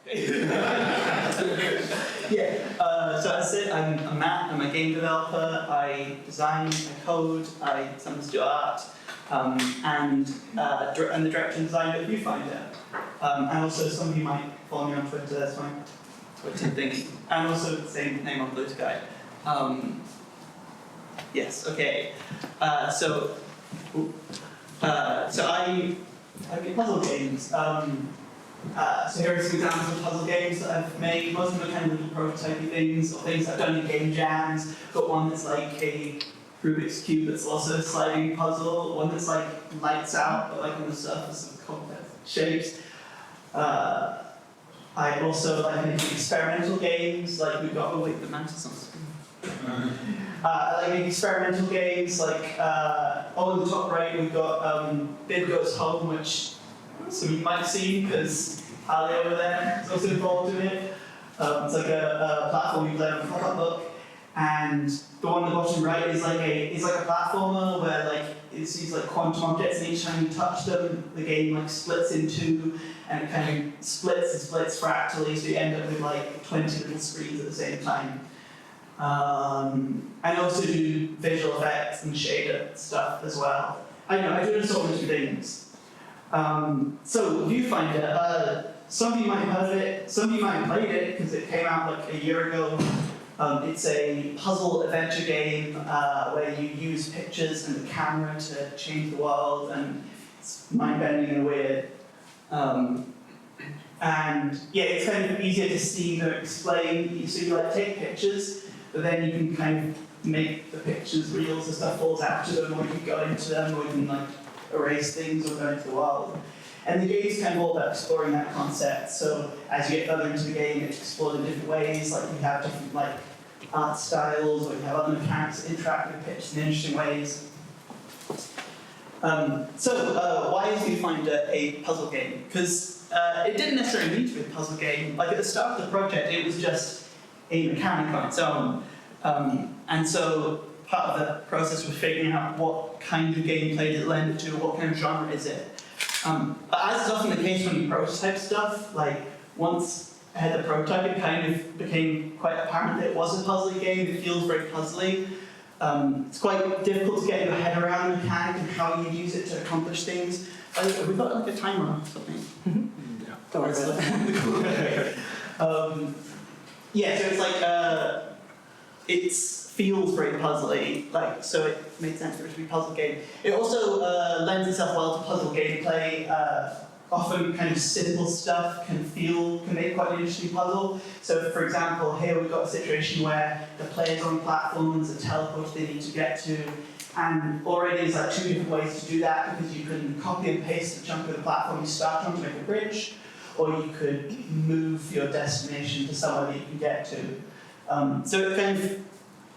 So as I said, I'm Matt, I'm a game developer. I design, I code, I sometimes do art, and I'm the director and designer of Viewfinder. And also some of you might follow me on Twitter, that's my Twitter thing. And also the same name on Blue Sky. Yes, okay. So I make puzzle games. So here are some examples of puzzle games that I've made. Most of them are kind of little prototypey things, or things I've done in game jams. Got one that's like a Rubik's Cube that's also a sliding puzzle. One that's like lights out, but like on the surface of complex shapes. I also like making experimental games, like we've got, the mantis on screen. I like making experimental games, like, on the top right we've got Bib Goes Home, which some of you might have seen, because Ali over there is also involved in it. It's like a platform you play on a pop-up book, and the one on the bottom right is like a platformer where like it's these like quantum objects, and each time you touch them, the game like splits in two, and it kind of splits and splits fractally, so you end up with like 20 little screens at the same time. I also do visual effects and shader stuff as well. I do an assortment of things. So Viewfinder, some of you might have heard of it, some of you might have played it because it came out like a year ago. It's a puzzle adventure game where you use pictures and the camera to change the world, and it's mind-bending and weird. And yeah, it's kind of easier to see than explain. So you like take pictures, but then you can kind of make the pictures real, so stuff falls out of them, or you can go into them, or you can like erase things or go into the world. And the game's kind of all about exploring that concept. So as you get further into the game, it's explored in different ways. Like you have different like art styles, or you have other mechanics that interact with pictures in interesting ways. Why is Viewfinder a puzzle game? Because it didn't necessarily need to be a puzzle game. Like at the start of the project, it was just a mechanic on its own. And so part of the process was figuring out what kind of gameplay did it lend to, what kind of genre is it. But as is often the case when you prototype stuff, like once I had the prototype, it kind of became quite apparent that it was a puzzly game. It feels very puzzly. It's quite difficult to get your head around the mechanic and how you use it to accomplish things. We've got like a timer or something. Yeah. Don't worry about it. So it's like it feels very puzzly, like so it made sense for it to be a puzzle game. It also lends itself well to puzzle gameplay. Often kind of simple stuff can make quite an interesting puzzle. So for example, here we've got a situation where the player's on a platform and there's a teleport they need to get to, and already there's like two different ways to do that, because you can copy and paste the chunk of the platform you start on to make a bridge, or you could move your destination to somewhere that you can get to. So it kind of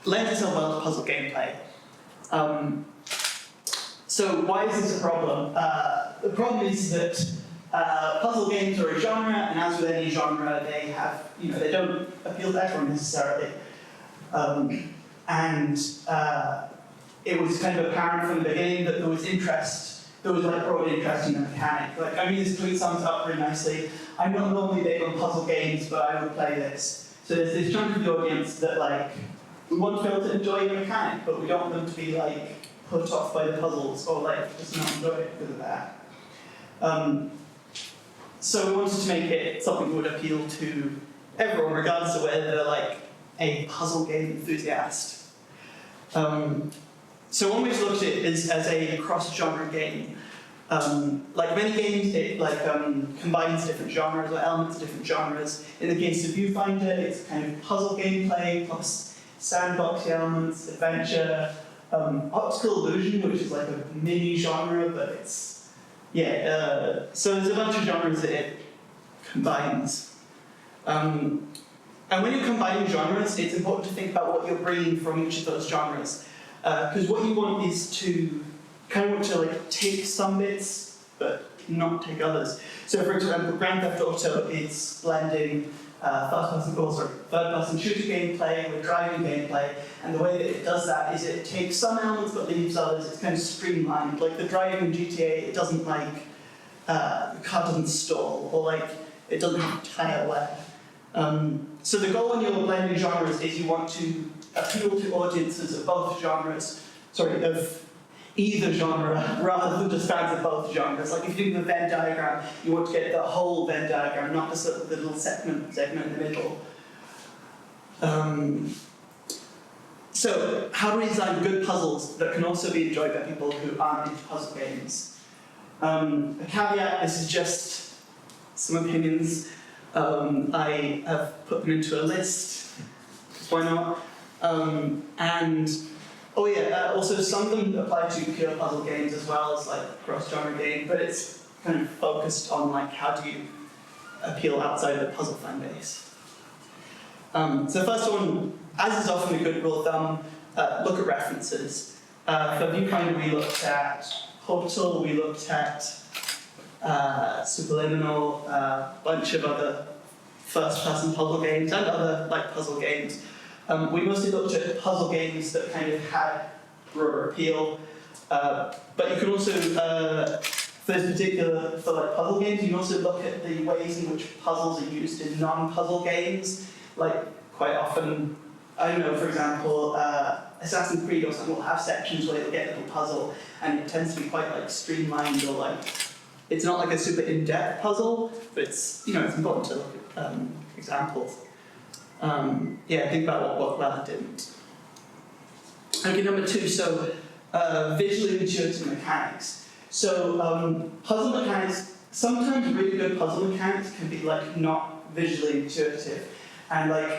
lends itself well to puzzle gameplay. So why is this a problem? The problem is that puzzle games are a genre, and as with any genre, they have, they don't appeal to everyone necessarily. It was kind of apparent from the beginning that there was like broad interest in the mechanic. Like, this tweet sums up really nicely. I'm not normally big on puzzle games, but I would play this. So there's this chunk of the audience that like, we want to be able to enjoy the mechanic, but we don't want them to be like put off by the puzzles, or like just not enjoy it because of that. So we wanted to make it something that would appeal to everyone, regardless of whether they're like a puzzle game enthusiast. So one way to look at it is as a cross-genre game. Like many games, it combines different genres or elements of different genres. In the case of Viewfinder, it's kind of puzzle gameplay plus sandboxy elements, adventure, optical illusion, which is like a mini genre, but it's so there's a bunch of genres that it combines. And when you're combining genres, it's important to think about what you're bringing from each of those genres. Because what you want is to like take some bits, but not take others. So for example, Grand Theft Auto is blending third-person shooter gameplay with driving gameplay, and the way that it does that is it takes some elements but leaves others. It's kind of streamlined. Like the driving in GTA, it doesn't the car doesn't stall, or like It doesn't have tile web. So the goal when you're blending genres is you want to appeal to audiences of both genres, of either genre, rather than just fans of both genres. Like if you do the Venn diagram, you want to get the whole Venn diagram, not just the little segment in the middle. So how do we design good puzzles that can also be enjoyed by people who aren't into puzzle games? A caveat, this is just some opinions. I have put them into a list, why not? Also some of them apply to pure puzzle games as well as like cross-genre game, but it's kind of focused on like how do you appeal outside of the puzzle fan base. So the first one, as is often a good rule of thumb, look at references. For Viewfinder we looked at Portal, we looked at Subliminal, a bunch of other first-person puzzle games and other like puzzle games. We mostly looked at puzzle games that kind of had broader appeal, but you can also, for like puzzle games, you can also look at the ways in which puzzles are used in non-puzzle games. Like quite often, I don't know, for example, Assassin's Creed or something will have sections where you'll get a little puzzle, and it tends to be quite like streamlined or like, it's not like a super in-depth puzzle, but it's, it's important to look at examples. Think about what worked well and didn't. Okay, number 2, so visually intuitive mechanics. So puzzle mechanics, sometimes really good puzzle mechanics can be like not visually intuitive. And like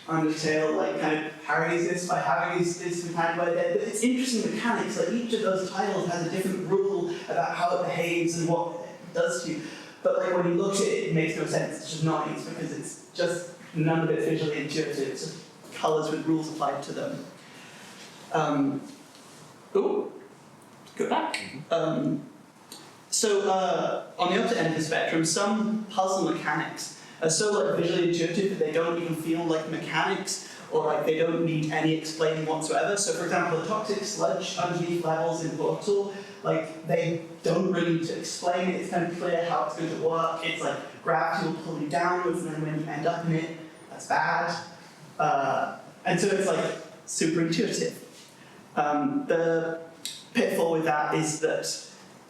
Undertale like kind of parries this by having this mechanic where it's interesting mechanics, like each of those titles has a different rule about how it behaves and what it does to you. But like when you look at it, it makes no sense, it's just noise because it's just none of it's visually intuitive, it's just colours with rules applied to them. Go back. So on the opposite end of the spectrum, some puzzle mechanics are so like visually intuitive that they don't even feel like mechanics, or like they don't need any explaining whatsoever. So for example, the toxic sludge underneath levels in Portal, like they don't really need to explain it. It's kind of clear how it's going to work. It's like gravity will pull you downwards, and then when you end up in it, that's bad. And so it's like super intuitive. The pitfall with that is that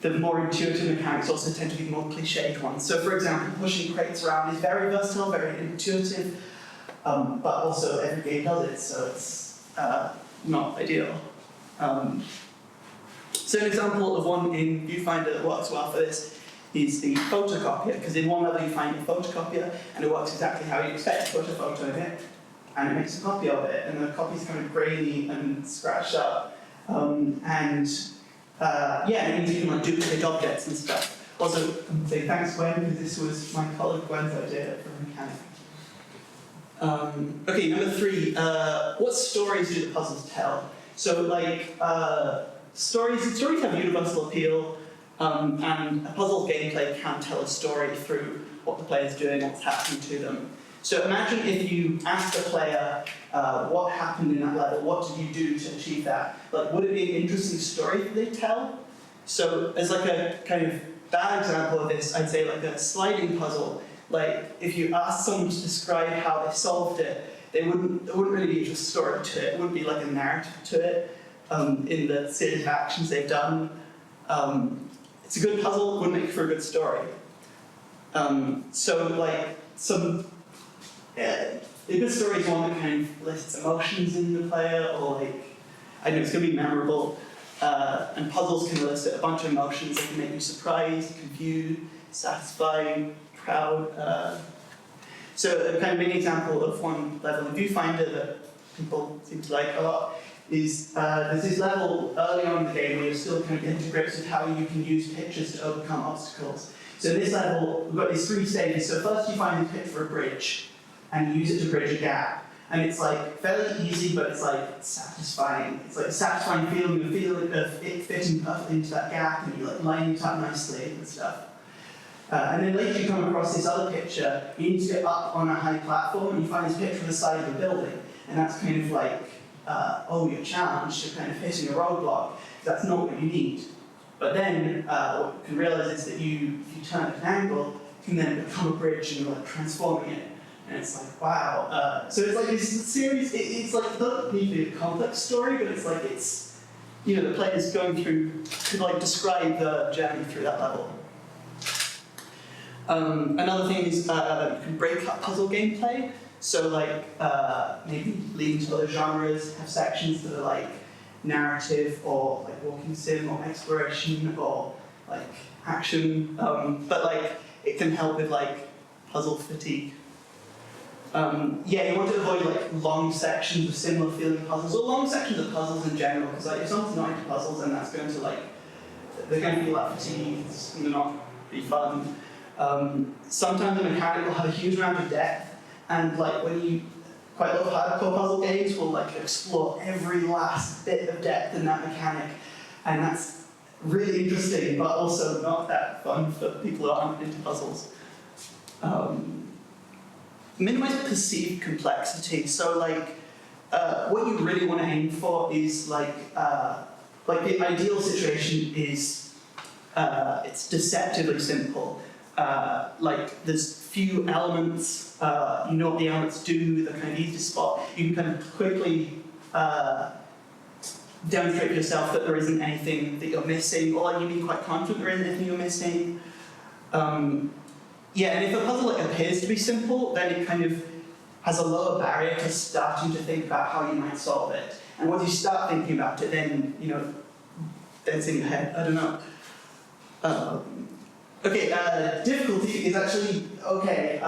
the more intuitive mechanics also tend to be more cliched ones. So for example, pushing crates around is very versatile, very intuitive, but also every game does it, so it's not ideal. So an example of one in Viewfinder that works well for this is the photocopier, because in one level you find a photocopier and it works exactly how you expect to put a photo of it, and it makes a copy of it, and the copy's kind of grainy and scratched up. It means you can like duplicate objects and stuff. Also, say thanks Gwen, because this was my colleague Gwen's idea for mechanic. Okay, number 3, what stories do the puzzles tell? So like, stories have universal appeal, and a puzzle gameplay can tell a story through what the player's doing, what's happening to them. So imagine if you asked the player what happened in that level, what did you do to achieve that? Like, would it be an interesting story that they tell? So as like a kind of bad example of this, I'd say like a sliding puzzle. Like, if you asked someone to describe how they solved it, there wouldn't really be just a story to it. It wouldn't be like a narrative to it in the series of actions they've done. It's a good puzzle, would make for a good story. A good story is one that kind of lists emotions in the player, or like, I know it's going to be memorable, and puzzles can elicit a bunch of emotions that can make you surprised, confused, satisfied, proud. So a kind of main example of one level in Viewfinder that people seem to like a lot is there's this level early on in the game where you're still kind of getting to grips with how you can use pictures to overcome obstacles. So in this level, we've got these 3 stages. So first you find a picture for a bridge, and you use it to bridge a gap. And it's like fairly easy, but it's like satisfying. It's like a satisfying feeling, the feeling of it fitting perfectly into that gap, and you like lining it up nicely and stuff. And then later you come across this other picture, you need to get up on a high platform, and you find this picture of the side of a building. And that's kind of like, you're challenged, you're kind of hitting a roadblock. That's not what you need. But then what you can realize is that if you turn at an angle, you can then become a bridge and you're like transforming it. And it's like, wow. So it's like this series, it's like, it doesn't need to be a complex story, but it's like, it's, you know, the player's going through, to like describe the journey through that level. Another thing is you can break up puzzle gameplay. So like, maybe lean to other genres, have sections that are like narrative or like walking sim or exploration or like action, but like it can help with like puzzle fatigue. Yeah, you want to avoid like long sections of similar feeling puzzles or long sections of puzzles in general, because like if someone's not into puzzles, then that's going to like, they're going to feel like fatigued, it's going to not be fun. Sometimes the mechanic will have a huge amount of depth, and like when you, quite a lot of hardcore puzzle games will like explore every last bit of depth in that mechanic, and that's really interesting, but also not that fun for people who aren't into puzzles. Minimize perceived complexity. So like, what you really want to aim for is like the ideal situation is it's deceptively simple. Like there's few elements, you know what the elements do, they're kind of easy to spot. You can kind of quickly demonstrate to yourself that there isn't anything that you're missing, or like you be quite confident there isn't anything you're missing. Yeah, and if a puzzle like appears to be simple, then it kind of has a lower barrier to starting to think about how you might solve it. And once you start thinking about it, then, you know, then it's in your head. I don't know. Okay, difficulty is actually okay.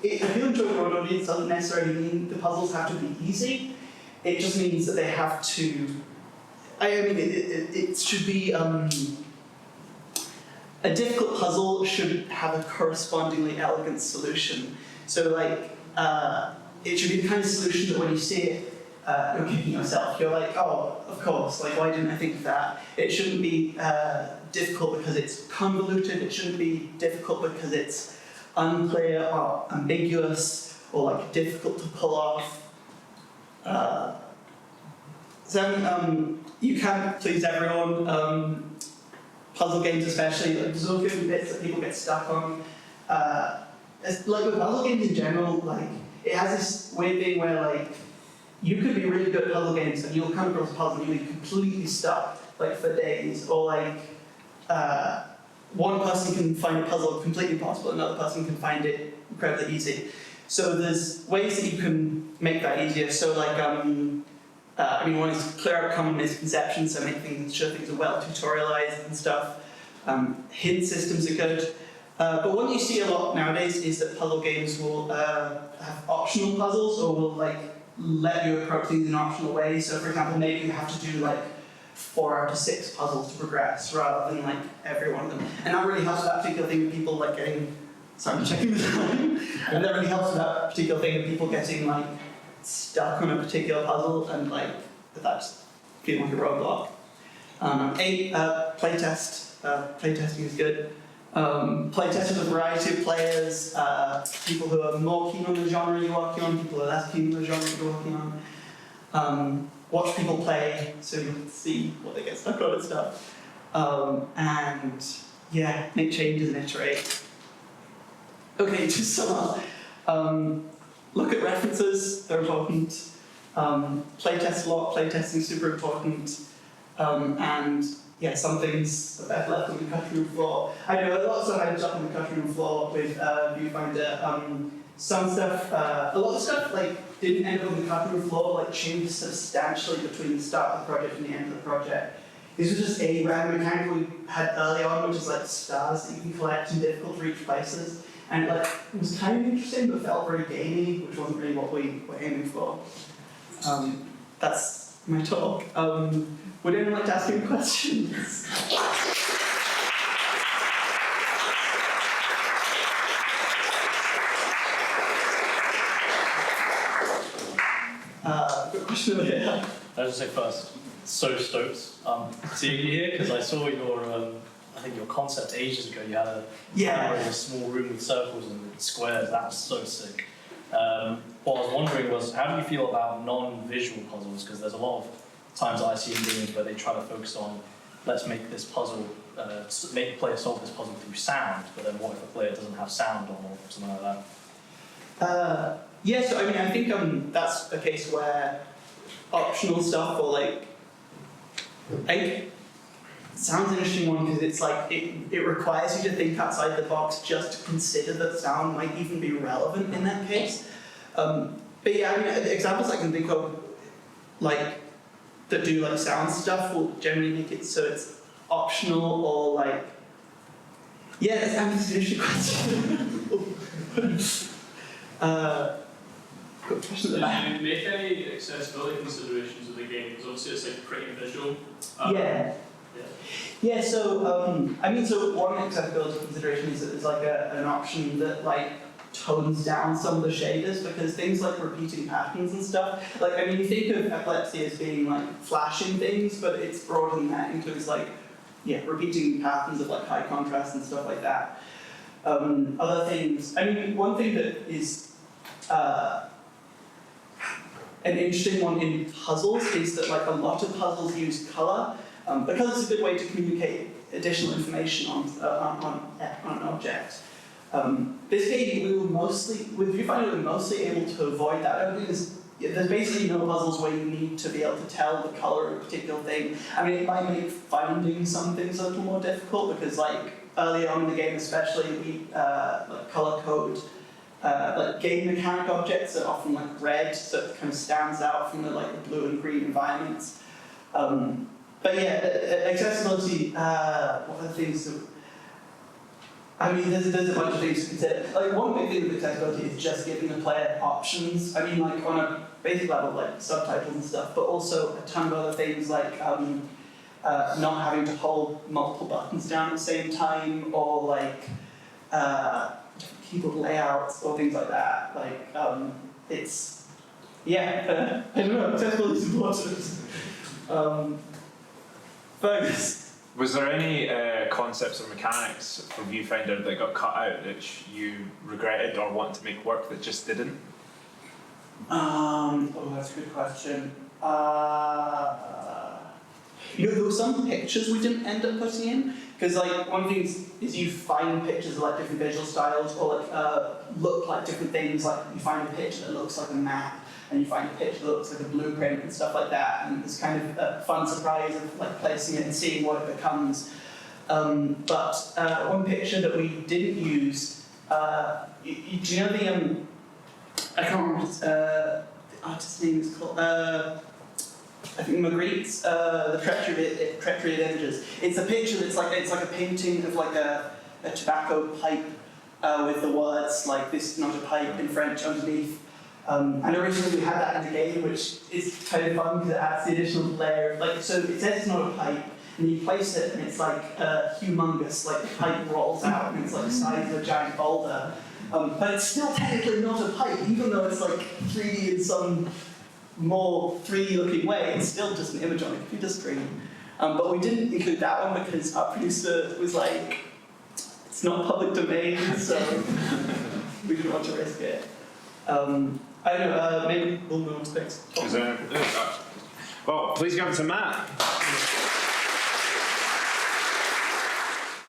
If you enjoy your audience, doesn't necessarily mean the puzzles have to be easy. It just means that they have to. I mean, it should be. A difficult puzzle should have a correspondingly elegant solution. So, like, it should be the kind of solution that when you see it, you're kicking yourself. You're like, oh, of course. Like, why didn't I think of that? It shouldn't be difficult because it's convoluted. It shouldn't be difficult because it's unclear or ambiguous or like difficult to pull off. You can't please everyone. Puzzle games especially, like, there's all good bits that people get stuck on. Like with puzzle games in general, like it has this weird thing where like you could be really good at puzzle games and you'll come across a puzzle and you'll be completely stuck like for days, or like one person can find a puzzle completely impossible, another person can find it incredibly easy. So there's ways that you can make that easier. So like I mean, one is clear up common misconceptions, so make things, sure things are well tutorialized and stuff. Hint systems are good. But what you see a lot nowadays is that puzzle games will have optional puzzles, or will like let you approach things in an optional way. So for example, maybe you have to do like 4 out of 6 puzzles to progress, rather than like every one of them. And that really helps with that particular thing with people like getting, sorry, I'm checking the time. And that really helps with that particular thing with people getting like stuck on a particular puzzle and like that's feeling like a roadblock. 8, playtest. Playtesting is good. Playtest with a variety of players, people who are more keen on the genre you're working on, people who are less keen on the genre you're working on. Watch people play so you can see what they get stuck on and stuff. And yeah, make changes and iterate. Okay, to sum up. Look at references, they're important. Playtest a lot, playtesting is super important. And yeah, some things are better left on the cutting room floor. I know a lot of stuff ended up on the cutting room floor with Viewfinder. Some stuff, a lot of stuff like didn't end up on the cutting room floor, like changed substantially between the start of the project and the end of the project. This was just a random mechanic we had early on, which is like stars that you can collect in difficult to reach places. And like, it was kind of interesting, but felt very gamey, which wasn't really what we were aiming for. That's my talk. Would anyone like to ask any questions? Good question over here. I'll just say first, so stoked seeing you here, because I saw your, I think your concept ages ago. You had a camera in a small room with circles and squares. That was so sick. What I was wondering was, how do you feel about non-visual puzzles? Because there's a lot of times I see in games where they try to focus on, let's make this puzzle make the player solve this puzzle through sound, but then what if the player doesn't have sound on or something like that? Yeah, so I mean, I think that's a case where optional stuff or like, sound's an interesting one because it's like, it requires you to think outside the box just to consider that sound might even be relevant in that case. But yeah, I mean, examples I can think of, like, that do like sound stuff will generally make it so it's optional or like, yeah, that's an interesting question. Got a question at the back. Did you make any accessibility considerations of the game? Because obviously it's like pretty visual. Yeah, so, I mean, so one accessibility consideration is that there's like an option that like tones down some of the shaders, because things like repeating patterns and stuff, like, I mean, you think of epilepsy as being like flashing things, but it's broader than that. It includes like, yeah, repeating patterns of like high contrast and stuff like that. Other things, I mean, one thing that is an interesting one in puzzles is that like a lot of puzzles use color, because it's a good way to communicate additional information on an object. This game, with Viewfinder, we were mostly able to avoid that. I don't think there's basically no puzzles where you need to be able to tell the color of a particular thing. I mean, it might make finding some things a little more difficult because, like, early on in the game especially, we like color code like game mechanic objects that are often like red, so it kind of stands out from the like the blue and green environments. But yeah, accessibility. What are the things that? I mean, there's a bunch of things to consider. Like, one big thing with accessibility is just giving the player options. I mean, like, on a basic level, like subtitles and stuff, but also a ton of other things like not having to hold multiple buttons down at the same time, or like keyboard layouts or things like that. Like, it's, yeah, I don't know, accessibility is important. Fergus. Was there any concepts or mechanics from Viewfinder that got cut out that you regretted or want to make work that just didn't? Oh, that's a good question. You know, there were some pictures we didn't end up putting in, because like one thing is you find pictures of like different visual styles or like look like different things. Like you find a picture that looks like a map, and you find a picture that looks like a blueprint and stuff like that, and it's kind of a fun surprise of like placing it and seeing what it becomes. But one picture that we didn't use, do you know the I can't remember the artist's name is called, I think Magritte's, the Treachery of Images. It's a picture that's like, it's like a painting of like a tobacco pipe with the words like "this is not a pipe" in French underneath. And originally we had that in the game, which is kind of fun because it adds the additional layer. Like, so it says it's not a pipe, and you place it, and it's like humongous. Like the pipe rolls out, and it's like the size of a giant boulder. But it's still technically not a pipe, even though it's like 3D in some more 3D looking way. It's still just an image on a computer screen. But we didn't include that one because our producer was like, it's not public domain, so we didn't want to risk it. I don't know, maybe we'll move on to the next topic. Well, please give it to Matt.